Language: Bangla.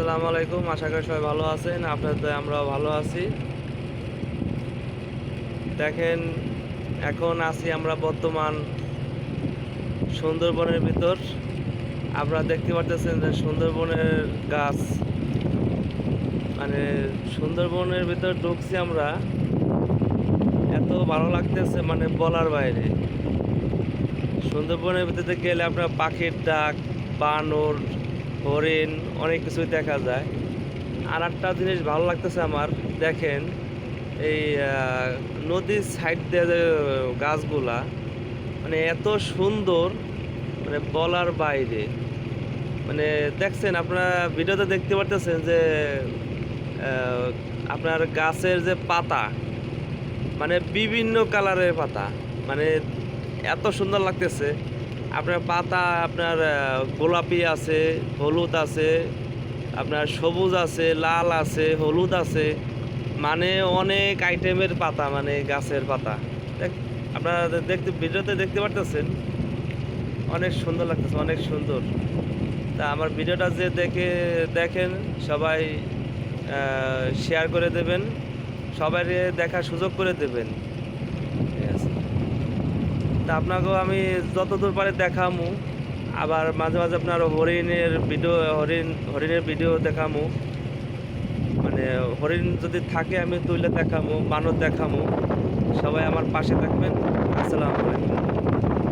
আসসালামু আলাইকুম। আশা করি সবাই ভালো আছেন। আপনাদের আমরাও ভালো আছি। দেখেন, এখন আছি আমরা বর্তমান সুন্দরবনের ভিতর। আপনারা দেখতে পারতেছেন যে সুন্দরবনের গাছ, মানে সুন্দরবনের ভিতর ঢুকছি আমরা, এত ভালো লাগতেছে মানে বলার বাইরে। সুন্দরবনের ভিতরে গেলে আপনার পাখির ডাক, বানর, হরিণ অনেক কিছুই দেখা যায়। আর একটা জিনিস ভালো লাগতেছে আমার, দেখেন এই নদীর সাইড দিয়ে যে গাছগুলা, মানে এত সুন্দর, মানে বলার বাইরে। মানে দেখছেন, আপনারা ভিডিওতে দেখতে পারতেছেন যে আহ, আপনার গাছের যে পাতা, মানে বিভিন্ন কালারের পাতা, মানে এত সুন্দর লাগতেছে। আপনার পাতা আপনার গোলাপি আছে, হলুদ আছে, আপনার সবুজ আছে, লাল আছে, হলুদ আছে, মানে অনেক আইটেমের পাতা, মানে গাছের পাতা। আপনারা ভিডিওতে দেখতে পারতেছেন, অনেক সুন্দর লাগতেছে, অনেক সুন্দর। তা আমার ভিডিওটা যে দেখেন সবাই শেয়ার করে দেবেন, সবাই দেখার সুযোগ করে দেবেন, ঠিক আছে? তা আপনাকেও আমি যতদূর পারে দেখামু। আবার মাঝে মাঝে আপনার হরিণের ভিডিও দেখামু। মানে হরিণ যদি থাকে আমি তুলে দেখামু, বানর দেখামু। সবাই আমার পাশে থাকবেন। আসসালামু আলাইকুম।